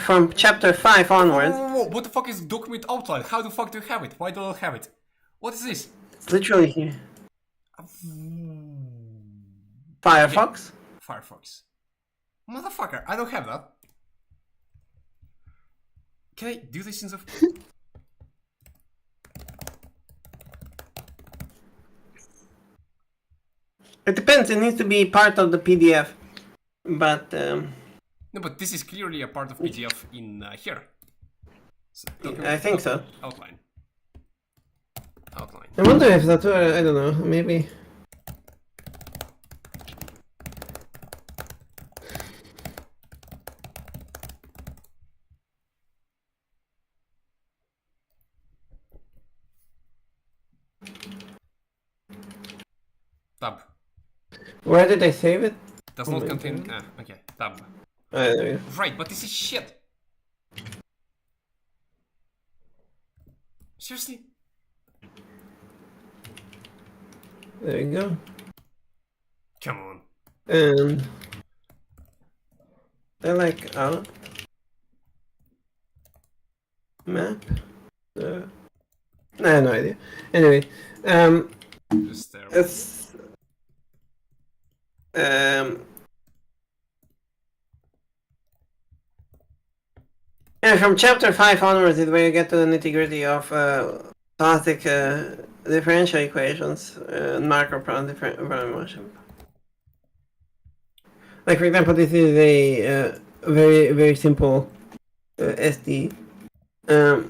from chapter 5 onwards. Whoa, what the fuck is document outline? How the fuck do you have it? Why don't I have it? What is this? It's literally here. Firefox? Firefox. Motherfucker, I don't have that. Can I do this in the... It depends, it needs to be part of the PDF. But, No, but this is clearly a part of PDF in here. So, I think so. Outline. Outline. I wonder if that's I don't know, maybe. Tab. Where did I save it? Does not contain... okay, tab. There you Right, but this is shit. Seriously? There you go. Come on. And I like out map. I have no idea. Anyway, Just there. it's and from chapter 5 onwards is where you get to the nitty-gritty of classic differential equations and macro problem motion. Like for example, this is a very simple SD. There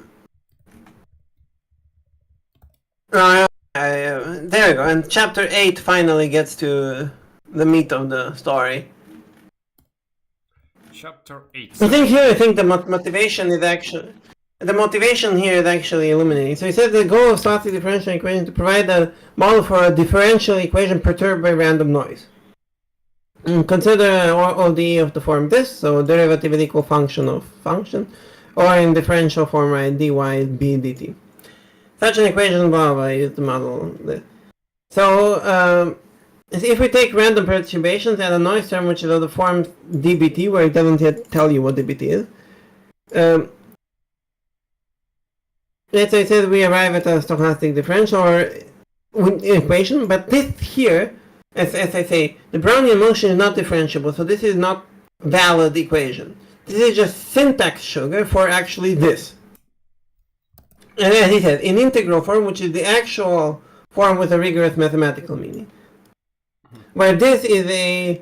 we go. And chapter 8 finally gets to the meat of the story. Chapter 8. I think the motivation is actually... The motivation here is actually illuminating. So he said the goal of stochastic differential equation is to provide a model for a differential equation perturbed by random noise. Consider ODE of the form this, so derivative is equal function of function, or in differential form, right, dy b dt. Such an equation, blah blah, is the model. So, if we take random perturbations and a noise term which is of the form dbt, where it doesn't yet tell you what dbt is, let's say it says we arrive at a stochastic differential or equation, but this here, as I say, the Brownian motion is not differentiable, so this is not valid equation. This is just syntax sugar for actually this. And as he said, in integral form, which is the actual form with a rigorous mathematical meaning. Where this is a...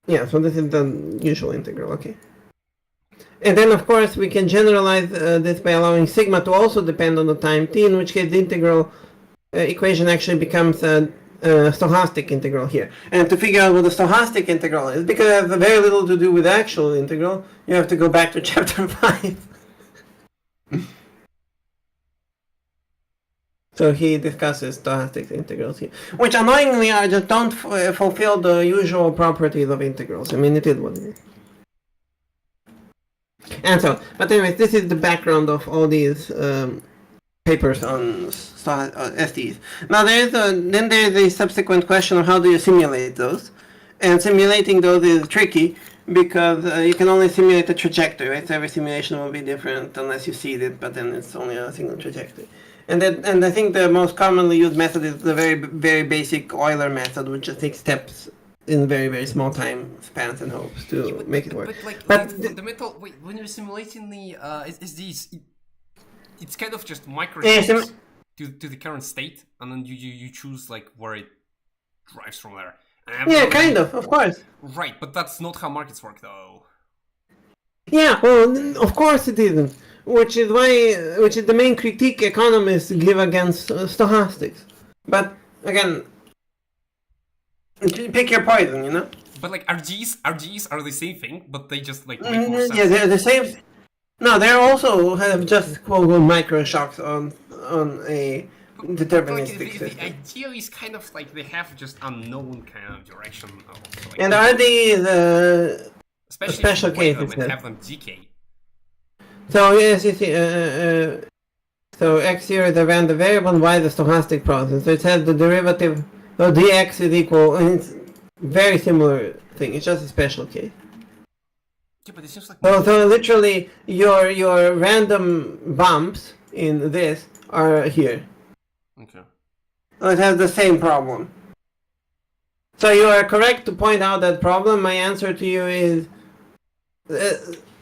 yeah, so this is the usual integral, okay. And then, of course, we can generalize this by allowing sigma to also depend on the time t, in which case the integral equation actually becomes a stochastic integral here. And to figure out what the stochastic integral is, because it has very little to do with the actual integral, you have to go back to chapter 5. So he discusses stochastic integrals here, which annoyingly are just don't fulfill the usual properties of integrals. I mean, it is what it is. And so, but anyways, this is the background of all these papers on SDs. Now then there's a subsequent question of how do you simulate those, and simulating those is tricky because you can only simulate the trajectory, right? So every simulation will be different unless you seed it, but then it's only a single trajectory. And I think the most commonly used method is the very basic Euler method, which just takes steps in very small time spans and hopes to make it work. But the fundamental, wait, when you're simulating the SDs, it's kind of just micro shapes to the current state, and then you choose like where it drives from there. Yeah, kind of course. Right, but that's not how markets work, though. Yeah, well, of course it isn't. Which is the main critique economists give against stochastics. But again, pick your poison, you know. But like RGs are the same thing, but they just like make more sense. Yeah, they're the same. No, they also have just quote micro shocks on a deterministic system. The idea is kind of like they have just unknown kind of direction. Like, and are these special cases that have them decay? So yes, you see, so x here is a random variable and y the stochastic process. So it has the derivative, so dx is equal, and it's very similar thing. It's just a special case. Yeah, but it seems like So literally, your random bumps in this are here. okay. It has the same problem. So you are correct to point out that problem. My answer to you is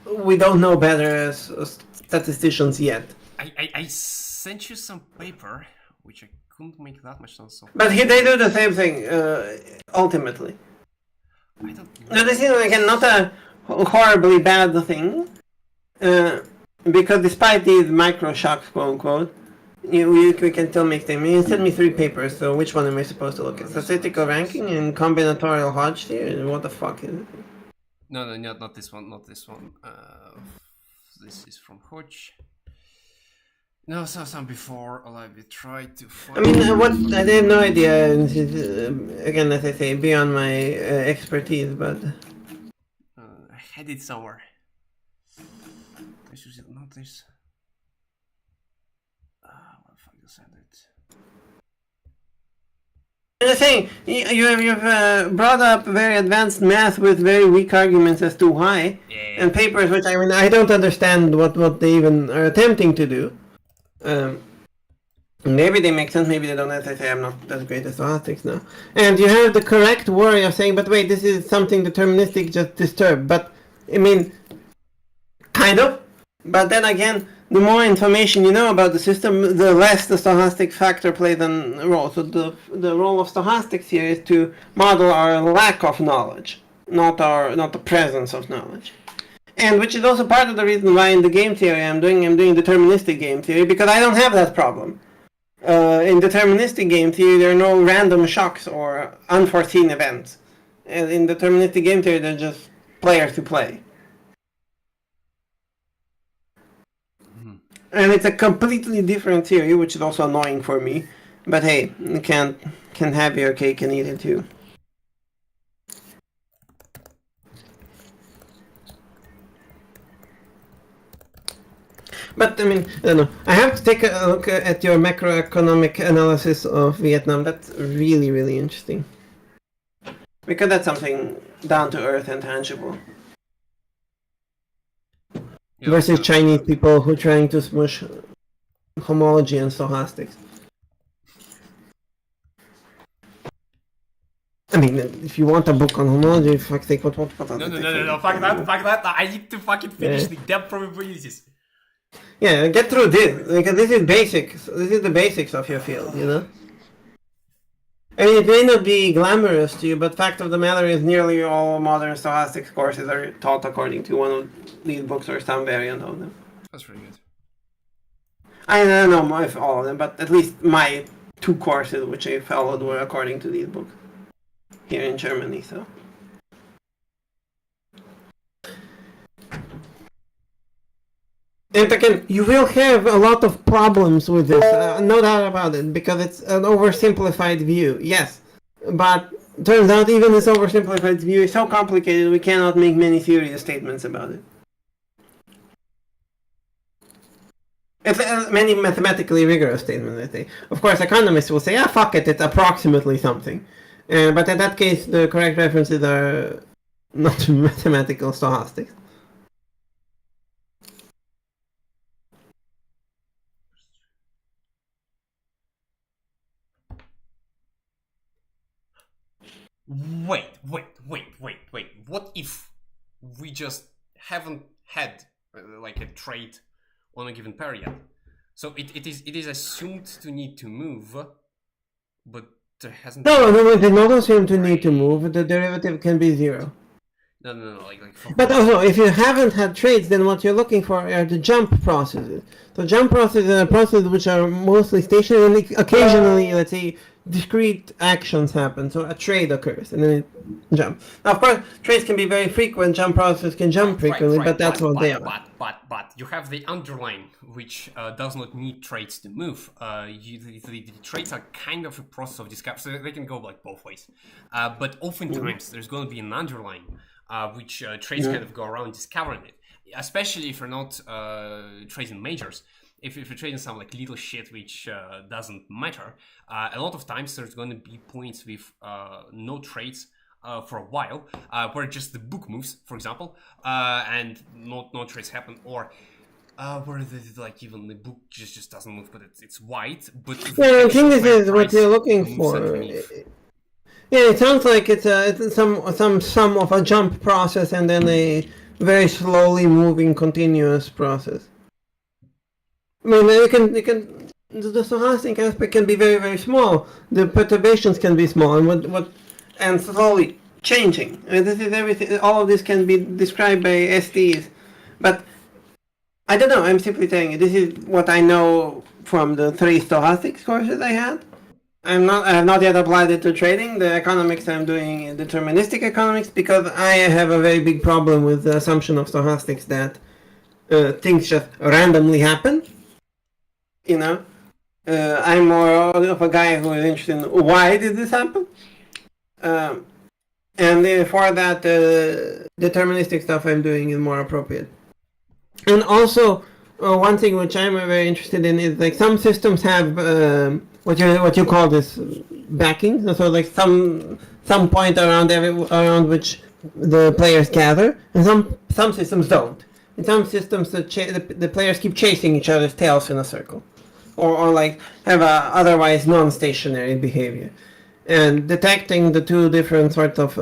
we don't know better as statisticians yet. I sent you some paper which I couldn't make that much sense of. But they do the same thing ultimately. I don't know. No, this is again not a horribly bad thing, because despite these micro shocks, quote unquote, we can still make them. You sent me 3 papers, so which one am I supposed to look at? Statistical ranking and combinatorial Hodge theory? What the fuck is it? No, not this one, not this one. This is from Hodge. No, some before. We tried to find. I mean, what I have no idea. And this is, again, as I say, beyond my expertise, but I had it somewhere. This is not this. What the fuck you send it? I'm saying you've brought up very advanced math with very weak arguments as to why, and papers which I don't understand what they even are attempting to do. Maybe they make sense, maybe they don't. As I say, I'm not as great as statistics now. And you have the correct worry of saying, but wait, this is something deterministic, just disturbed. But I mean, kind of. But then again, the more information you know about the system, the less the stochastic factor plays a role. So the role of stochastics here is to model our lack of knowledge, not the presence of knowledge. And which is also part of the reason why in the game theory I'm doing deterministic game theory, because I don't have that problem. In deterministic game theory, there are no random shocks or unforeseen events. And in deterministic game theory, they're just players to play. And it's a completely different theory, which is also annoying for me. But hey, you can have your cake and eat it too. But I mean, I don't know. I have to take a look at your macroeconomic analysis of Vietnam. That's really, really interesting. Because that's something down to earth and tangible. Yeah, versus Chinese people who are trying to smush homology and stochastics. I mean, if you want a book on homology, fuck's sake, what? No, fuck that. I need to fucking finish the depth probabilities. Yeah, get through this, because this is basics. This is the basics of your field, you know? I mean, it may not be glamorous to you, but fact of the matter is nearly all modern stochastics courses are taught according to one of these books or some variant of them. That's pretty good. I don't know if all of them, but at least my 2 courses which I followed were according to these books here in Germany, so. And again, you will have a lot of problems with this, no doubt about it, because it's an oversimplified view, yes. But turns out even this oversimplified view is so complicated we cannot make many serious statements about it. It's many mathematically rigorous statements, I think. Of course, economists will say, ah, fuck it, it's approximately something. But in that case, the correct references are not mathematical stochastics. Wait. What if we just haven't had like a trade on a given pair yet? So it is assumed to need to move, but there hasn't. No, it is not assumed to need to move. The derivative can be 0. No. But also, if you haven't had trades, then what you're looking for are the jump processes. So jump processes are processes which are mostly stationary, and occasionally, let's say, discrete actions happen. So a trade occurs, and then it jumps. Now, of course, trades can be very frequent. Jump processes can jump frequently, but that's what they are. But you have the underlying, which does not need trades to move. The trades are kind of a process of discovery, so they can go like both ways. But oftentimes, there's going to be an underlying. Which trades kind of go around discovering it, especially if you're not trading majors. If you're trading some like little shit which doesn't matter, a lot of times there's going to be points with no trades for a while, where just the book moves, for example, and no trades happen, or where like even the book just doesn't move, but it's white. But Yeah, I think this is what you're looking moves for. underneath. Yeah, it sounds like it's some sum of a jump process and then a very slowly moving continuous process. I mean, the stochastic aspect can be very, very small. The perturbations can be small, and slowly changing. I mean, this is everything. All of this can be described by SDs, but I don't know. I'm simply telling you. This is what I know from the 3 stochastics courses I had. I have not yet applied it to trading. The economics I'm doing is deterministic economics because I have a very big problem with the assumption of stochastics that things just randomly happen. You know, I'm more of a guy who is interested in why did this happen, and for that, deterministic stuff I'm doing is more appropriate. And also, one thing which I'm very interested in is like some systems have what you call this backing, so like some point around which the players gather, and some systems don't. In some systems, the players keep chasing each other's tails in a circle, or like have a otherwise non-stationary behavior. And detecting the two different sorts of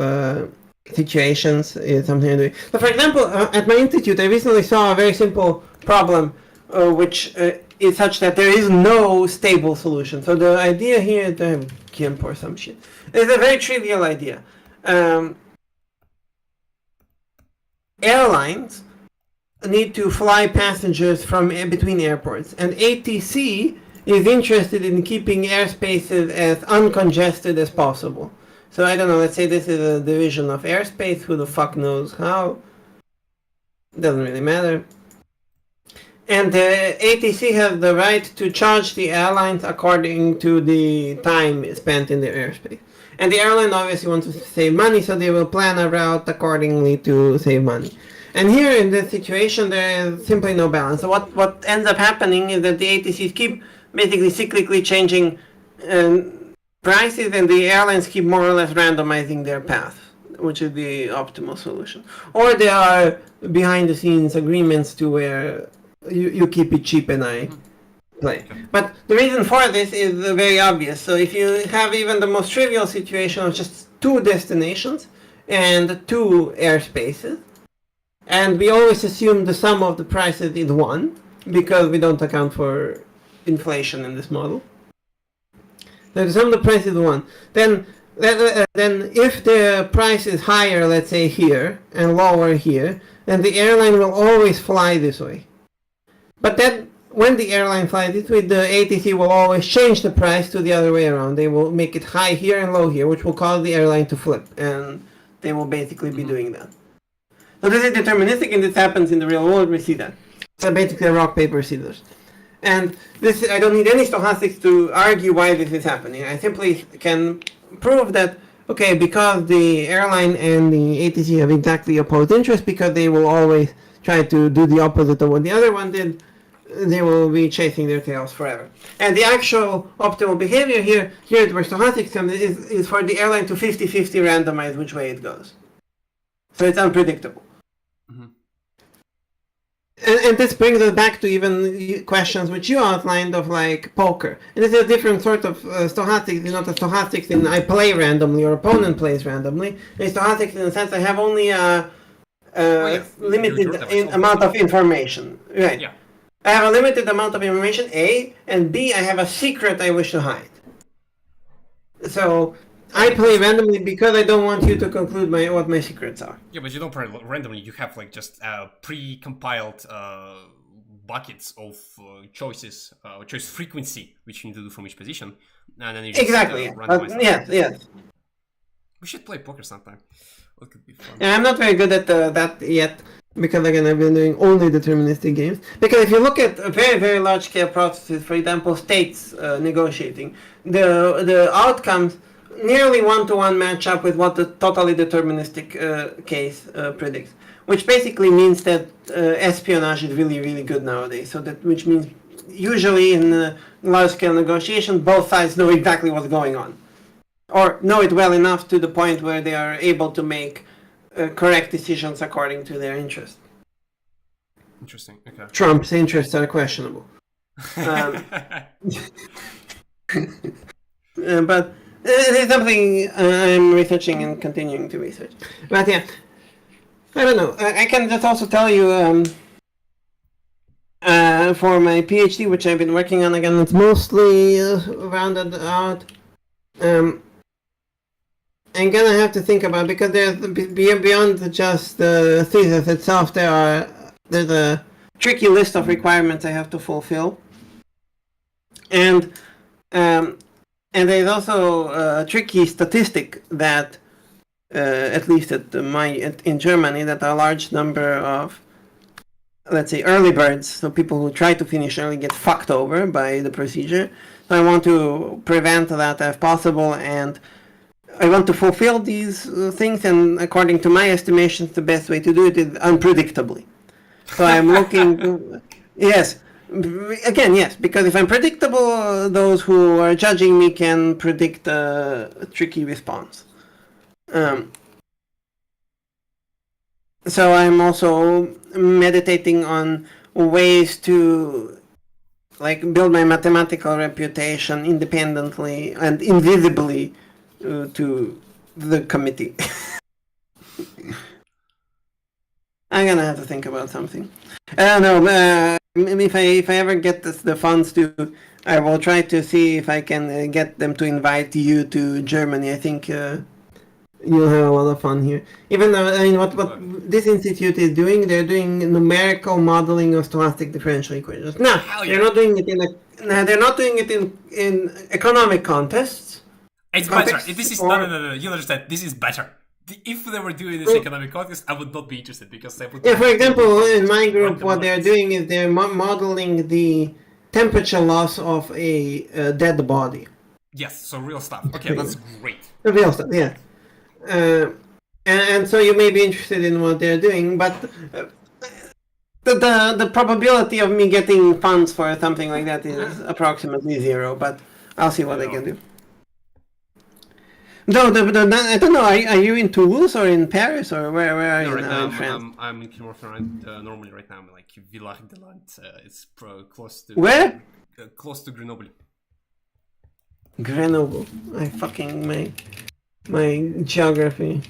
situations is something I'm doing. So, for example, at my institute, I recently saw a very simple problem, which is such that there is no stable solution. So the idea here, GIMP or some shit, is a very trivial idea. Airlines need to fly passengers from between airports, and ATC is interested in keeping airspaces as uncongested as possible. So I don't know, let's say this is a division of airspace, who the fuck knows how? Doesn't really matter. And the ATC has the right to charge the airlines according to the time spent in the airspace. And the airline obviously wants to save money, so they will plan a route accordingly to save money. And here in this situation, there is simply no balance. So what ends up happening is that the ATCs keep basically cyclically changing prices, and the airlines keep more or less randomizing their path, which is the optimal solution. Or there are behind the scenes agreements to where you keep it cheap and I play. But the reason for this is very obvious. So if you have even the most trivial situation of just 2 destinations and 2 airspaces, and we always assume the sum of the prices is 1 because we don't account for inflation in this model. So the sum of the price is 1. Then if the price is higher, let's say here, and lower here, then the airline will always fly this way. But then when the airline flies this way, the ATC will always change the price to the other way around. They will make it high here and low here, which will cause the airline to flip, and they will basically be doing that. So this is deterministic, and this happens in the real world. We see that. So basically a rock, paper, scissors. And this, I don't need any stochastics to argue why this is happening. I simply can prove that, okay, because the airline and the ATC have exactly opposed interests, because they will always try to do the opposite of what the other one did, they will be chasing their tails forever. And the actual optimal behavior here where stochastics come is for the airline to 50-50 randomize which way it goes. So it's unpredictable. And this brings us back to even questions which you outlined of like poker. And this is a different sort of stochastics. It's not a stochastics in I play randomly or opponent plays randomly. It's stochastics in the sense I have only a limited amount of information. Right. Yeah. I have a limited amount of information, A, and B, I have a secret I wish to hide. So I play randomly because I don't want you to conclude what my secrets are. Yeah, but you don't play randomly. You have like just pre-compiled buckets of choices, choice frequency, which you need to do from each position, and then you just randomize. Yes. We should play poker sometime. It could be fun. Yeah, I'm not very good at that yet, because again I've been doing only deterministic games. Because if you look at very, very large scale processes, for example, states negotiating, the outcomes nearly 1-to-1 match up with what the totally deterministic case predicts, which basically means that espionage is really, really good nowadays. So which means usually in large-scale negotiations, both sides know exactly what's going on. or know it well enough to the point where they are able to make correct decisions according to their interest. Interesting. Okay. Trump's interests are questionable. But it's something I'm researching and continuing to research. But yeah, I don't know. I can just also tell you for my PhD, which I've been working on again, it's mostly rounded out. I'm gonna have to think about, because there's beyond just the thesis itself, there's a tricky list of requirements I have to fulfill, and there's also a tricky statistic that at least in Germany, that a large number of, let's say, early birds, so people who try to finish early, get fucked over by the procedure. So I want to prevent that if possible, and I want to fulfill these things, and according to my estimations, the best way to do it is unpredictably. So I'm looking, yes, again, yes, because if I'm predictable, those who are judging me can predict a tricky response. So I'm also meditating on ways to build my mathematical reputation independently and invisibly to the committee. I'm gonna have to think about something. I don't know. If I ever get the funds to, I will try to see if I can get them to invite you to Germany. I think you'll have a lot of fun here. Even though, I mean, what this institute is doing, they're doing numerical modeling of stochastic differential equations. Now, they're not doing it they're not doing it in economic contests. It's better. This is no. You understand? This is better. If they were doing this economic contest, I would not be interested, because I would. Yeah, for example, in my group, what they're doing is they're modeling the temperature loss of a dead body. Yes, so real stuff. Okay, that's great. Real stuff, yeah. And so you may be interested in what they're doing, but the probability of me getting funds for something like that is approximately 0. But I'll see what I can do. No, I don't know. Are you in Toulouse or in Paris, or where are you now in France? I'm in Clermont normally right now. I'm like Villard-de-Lans. It's close to where? Close to Grenoble. Grenoble. I fucking my geography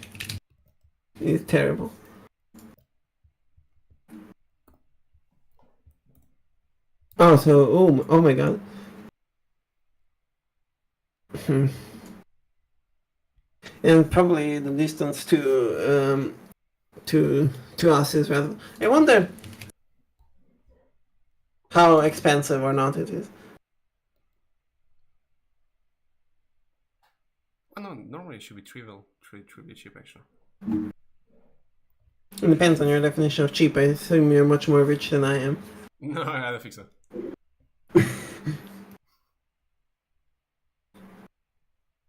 is terrible. Oh, so oh my god. And probably the distance to us is rather. I wonder how expensive or not it is. Oh, no, normally it should be trivially cheap, actually. It depends on your definition of cheap. I assume you're much more rich than I am. No, I don't think so.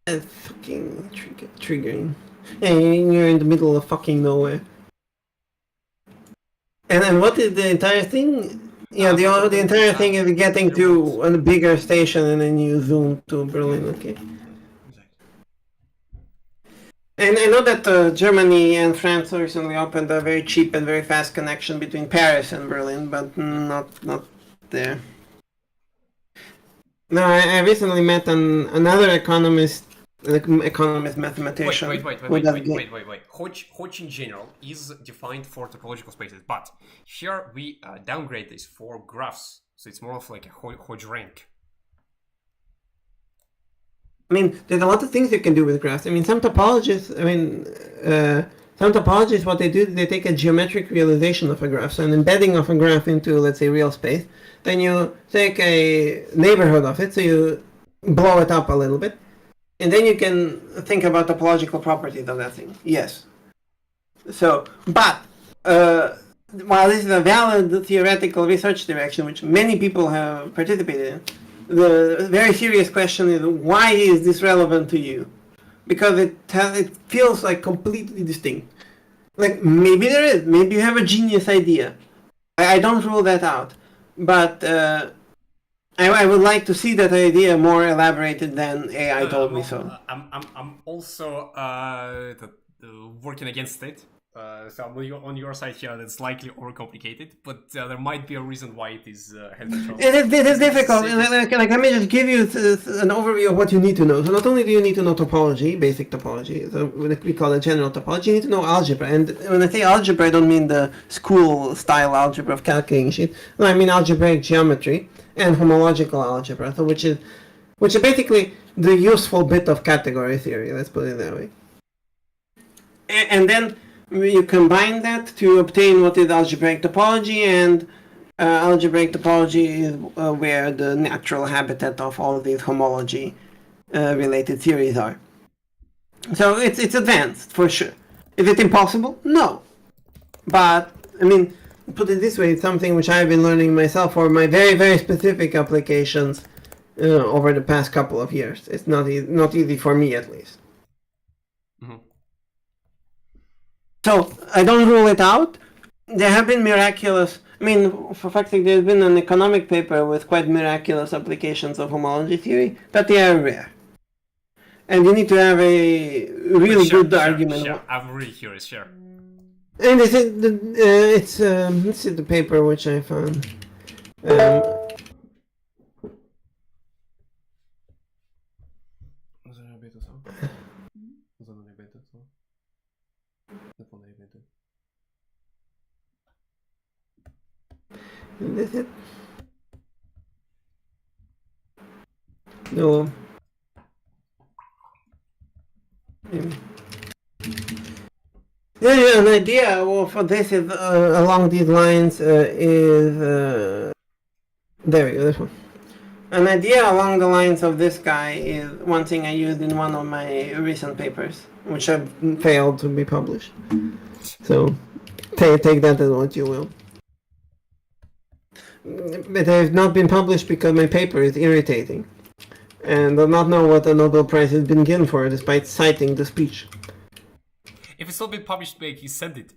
That's fucking triggering. Yeah, you're in the middle of fucking nowhere. And what is the entire thing? Yeah, the entire thing is getting to a bigger station and then you zoom to Berlin. Okay. And I know that Germany and France recently opened a very cheap and very fast connection between Paris and Berlin, but not there. No, I recently met another economist mathematician. Wait. Hodge in general is defined for topological spaces, but here we downgrade this for graphs, so it's more of like a Hodge rank. I mean, there's a lot of things you can do with graphs. I mean, some topologists, what they do is they take a geometric realization of a graph, so an embedding of a graph into, let's say, real space. Then you take a neighborhood of it, so you blow it up a little bit. And then you can think about topological properties of that thing. Yes. So, but, while this is a valid theoretical research direction, which many people have participated in, the very serious question is, why is this relevant to you? Because it feels like completely distinct. Like, maybe there is. Maybe you have a genius idea. I don't rule that out. But I would like to see that idea more elaborated than AI told me so. I'm also working against it. So I'm on your side here. That's slightly overcomplicated, but there might be a reason why it is healthy choice. It is difficult. Like, let me just give you an overview of what you need to know. So not only do you need to know topology, basic topology, so we call it general topology, you need to know algebra. And when I say algebra, I don't mean the school-style algebra of calculating shit. No, I mean algebraic geometry and homological algebra, so which is basically the useful bit of category theory. Let's put it that way. And then you combine that to obtain what is algebraic topology, and algebraic topology is where the natural habitat of all of these homology related theories are. So it's advanced for sure. Is it impossible? No. But I mean, put it this way, it's something which I've been learning myself for my very, very specific applications over the past couple of years. It's not easy for me, at least. Mm-hmm. So I don't rule it out. There have been miraculous. I mean, for fuck's sake, there's been an economic paper with quite miraculous applications of homology theory, but they are rare. And you need to have a really good argument. Sure. I'm really curious. Sure. And this is the paper which I found. Is it? No. Yeah, an idea for this is along these lines is there we go. This one. An idea along the lines of this guy is one thing I used in one of my recent papers, which have failed to be published. So take that as what you will. But they have not been published because my paper is irritating, and I'll not know what the Nobel Prize has been given for, despite citing the speech. If it's not been published, make you send it.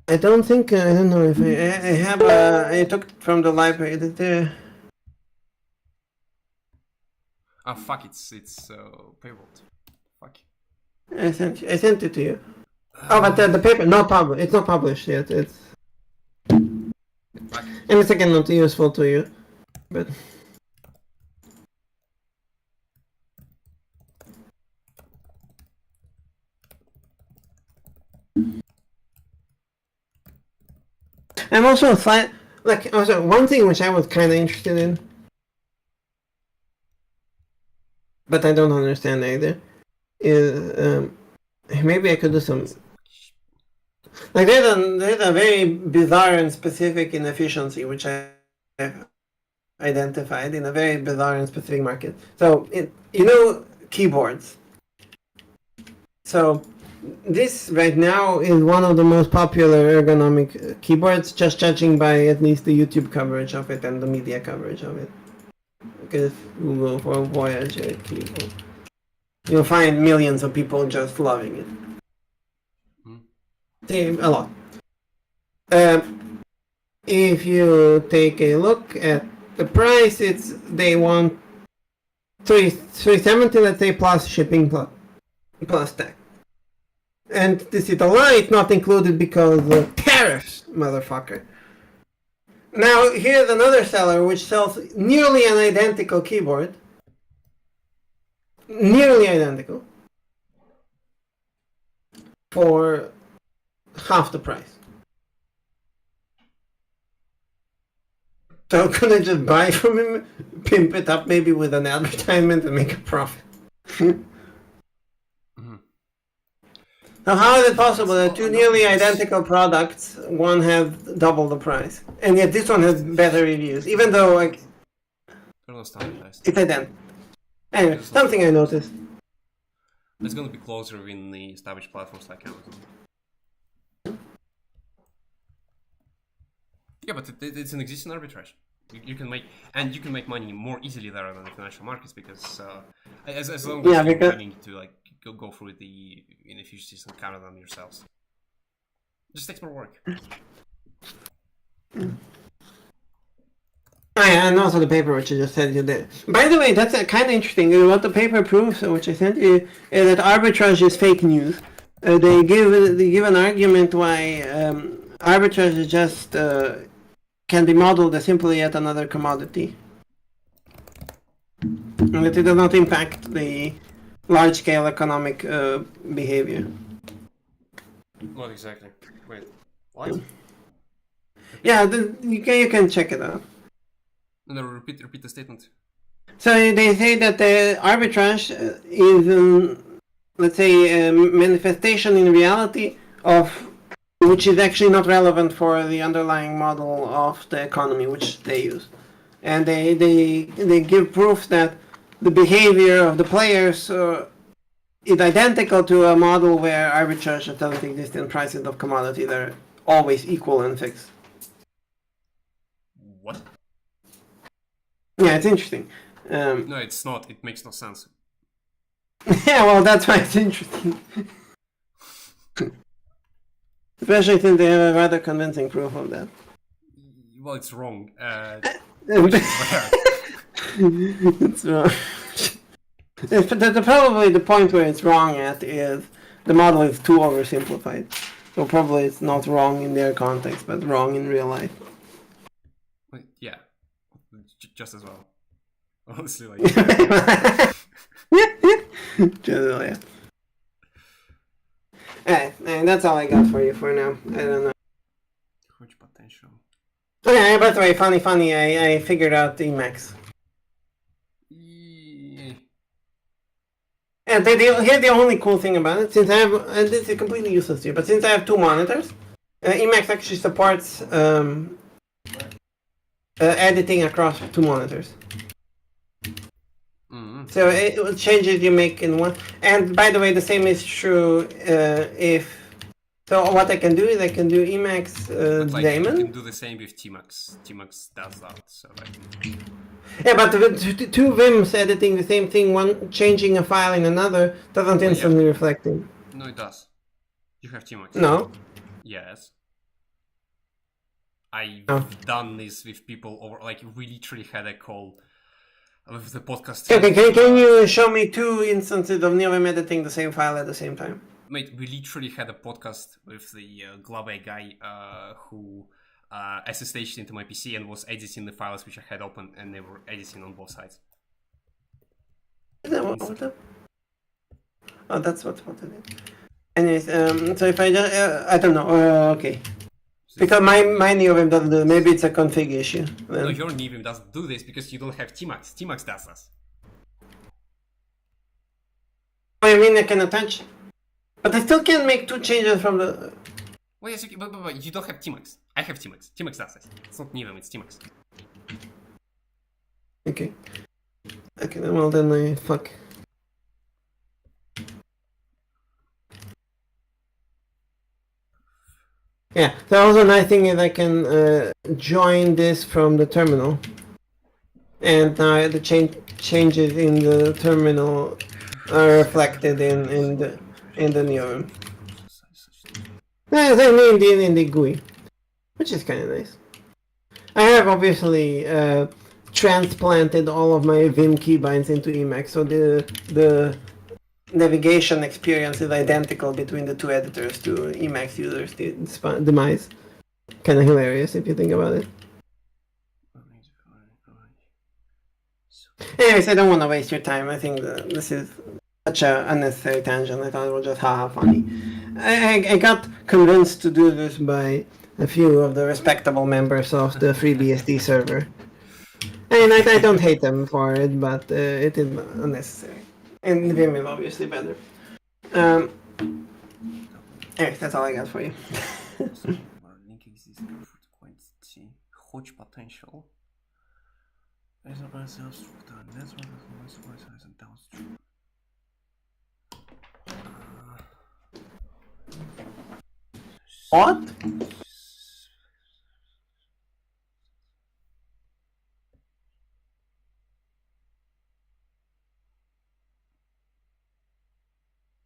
I don't think I don't know if I have I took it from the library. Is it there? Ah, fuck! It's paywalled. Fuck. I sent it to you. Oh, but the paper not published. It's not published yet. It's and it's again not useful to you, but. I'm also one thing which I was kind of interested in, but I don't understand either, is maybe I could do some. Like there's a very bizarre and specific inefficiency which I have identified in a very bizarre and specific market. So keyboards. So this right now is one of the most popular ergonomic keyboards, just judging by at least the YouTube coverage of it and the media coverage of it. Because Google for Voyager keyboard, you'll find millions of people just loving it. A lot. If you take a look at the price, they want $370, let's say, plus shipping plus tax. And this is a lie, it's not included because of tariffs, motherfucker. Now, here's another seller which sells nearly an identical keyboard. Nearly identical. For half the price. So could I just buy from him, pimp it up maybe with an advertisement and make a profit? Now, how is it possible that two nearly identical products, one has double the price, and yet this one has better reviews, even though it's identical? Anyway, something I noticed. It's going to be closer in the established platforms like Amazon. Yeah, but it's an existing arbitrage. You can make money more easily there than the financial markets because as long as you're willing to go through the inefficiencies and counter them yourselves. Just takes more work. And also the paper which I just sent you there. By the way, that's kind of interesting. What the paper proves, which I sent you, is that arbitrage is fake news. They give an argument why arbitrage is just can be modeled as simply yet another commodity, and that it does not impact the large-scale economic behavior. What exactly? Wait, what? Yeah, you can check it out. No, repeat the statement. So they say that the arbitrage is, let's say, a manifestation in reality of which is actually not relevant for the underlying model of the economy which they use, and they give proof that the behavior of the players is identical to a model where arbitrage doesn't exist and prices of commodities are always equal and fixed. What? Yeah, it's interesting. No, it's not. It makes no sense. Yeah, well, that's why it's interesting. Especially since they have a rather convincing proof of that. Well, it's wrong. It's wrong. Probably the point where it's wrong at is the model is too oversimplified. So probably it's not wrong in their context, but wrong in real life. Yeah, just as well. Honestly, like. Generally, yeah. Alright, and that's all I got for you for now. I don't know. Huge potential. Oh yeah, by the way, funny, I figured out Emacs. And here's the only cool thing about it, since I have, and this is completely useless here, but since I have two monitors, Emacs actually supports editing across two monitors. Mm-hmm. So it changes you make in one. And by the way, the same is true if. So what I can do is I can do Emacs daemon. You can do the same with Tmax. Tmax does that. So like. Yeah, but the two Vims editing the same thing, one changing a file in another, doesn't instantly reflect it. No, it does. You have Tmax. No. Yes. I've done this with people over. Like we literally had a call. With the podcast. Okay, can you show me two instances of NeoVim editing the same file at the same time? Mate, we literally had a podcast with the Glove guy who SSH'd into my PC and was editing the files which I had open, and they were editing on both sides. Is that what? Oh, that's what it is. Anyways, so if I just, I don't know. Okay. Because my NeoVim doesn't do it. Maybe it's a config issue. No, your NeoVim doesn't do this because you don't have Tmax. Tmax does this. I mean, I can attach, but I still can't make two changes from the. Well, yes, but you don't have Tmax. I have Tmax. Tmax does this. It's not NeoVim, it's Tmax. Okay. Okay, well then I fuck. Yeah, the also nice thing is I can join this from the terminal, and now the changes in the terminal are reflected in the NeoVim. Yeah, in the GUI, which is kind of nice. I have obviously transplanted all of my Vim keybinds into Emacs, so the navigation experience is identical between the two editors to Emacs users' demise. Kind of hilarious if you think about it. Anyways, I don't want to waste your time. I think this is such an unnecessary tangent. I thought it was just haha funny. I got convinced to do this by a few of the respectable members of the FreeBSD server. And I don't hate them for it, but it is unnecessary. And Vim is obviously better. Anyway, that's all I got for you. Link exists for huge potential. What?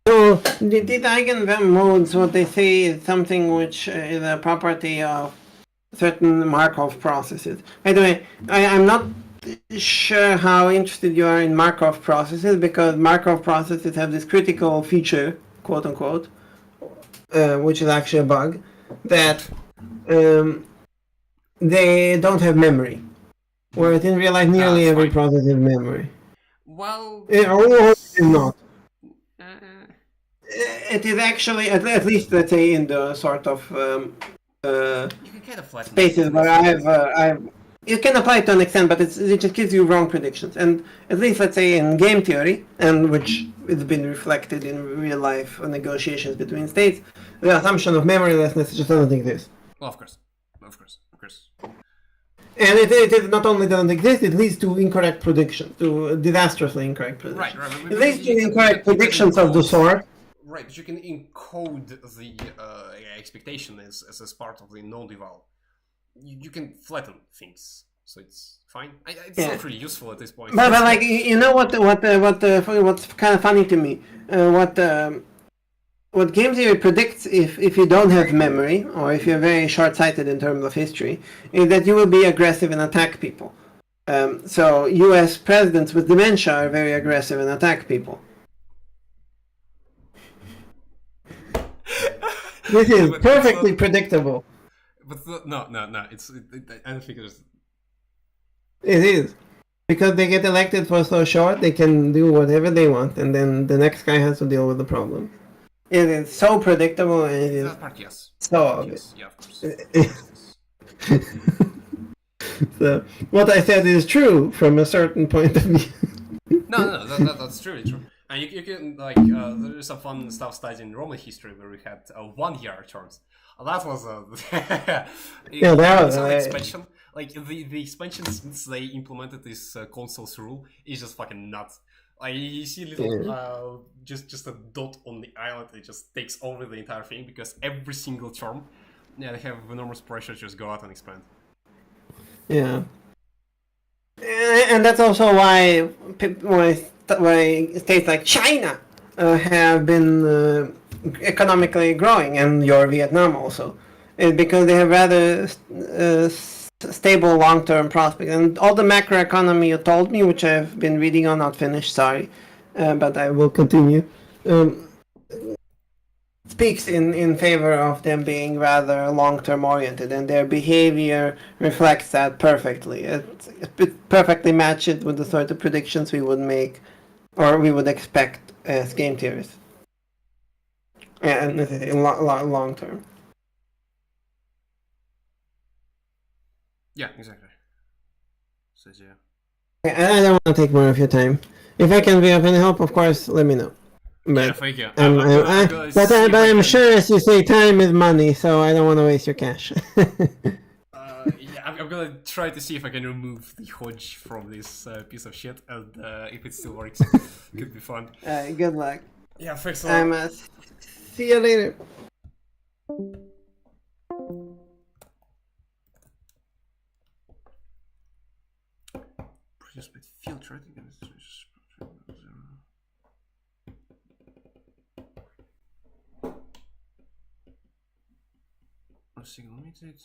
So, the eigenvalue modes, what they say is something which is a property of certain Markov processes. By the way, I'm not sure how interested you are in Markov processes, because Markov processes have this critical feature, quote unquote, which is actually a bug, that they don't have memory. Whereas in real life, nearly That's every fine. process has memory. Well, Or not. uh, It is actually, at least let's say, in the sort of you can kind of flatten it spaces to an where extent. you can apply it to an extent, but it just gives you wrong predictions. And at least let's say in game theory, and which has been reflected in real life negotiations between states, the assumption of memorylessness just doesn't exist. Well, of course, of course, of course. And it not only doesn't exist, it leads to incorrect predictions, to disastrously incorrect Right, predictions. right. It leads to incorrect predictions of the sort. Right, but you can encode the expectation as part of the non-deval. You can flatten things, so it's fine. It's not really useful at this point. But like, you know what's kind of funny to me? What game theory predicts, if you don't have memory, or if you're very short-sighted in terms of history, is that you will be aggressive and attack people. So U.S. presidents with dementia are very aggressive and attack people. This is perfectly predictable. But no. I don't think there's. It is. Because they get elected for so short, they can do whatever they want, and then the next guy has to deal with the problem. It is so predictable, and it is That part, yes. so obvious. Yeah, of course. So, what I said is true from a certain point of view. No, that's truly true. And you can, like, there's some fun stuff studying Roman history where we had 1 year terms. That was Yeah, that was an expansion. Like, the expansion since they implemented this consoles rule is just fucking nuts. Like, you see little, just a dot on the island, it just takes over the entire thing, because every single term, yeah, they have enormous pressure to just go out and expand. Yeah. And that's also why states like China have been economically growing, and your Vietnam also, because they have rather stable long-term prospects. And all the macroeconomy you told me, which I've been reading on, not finished, sorry, but I will continue, speaks in favor of them being rather long-term oriented, and their behavior reflects that perfectly. It perfectly matches with the sort of predictions we would make, or we would expect as game theorists, and in long term. Yeah, exactly. So, yeah. And I don't want to take more of your time. If I can be of any help, of course, let me know. But yeah, thank you. But I'm sure, as you say, time is money, so I don't want to waste your cash. Yeah, I'm gonna try to see if I can remove the hodge from this piece of shit, and if it still works, could be fun. Good luck. Yeah, thanks a lot. See you later. Just with filter, I think it's single limited.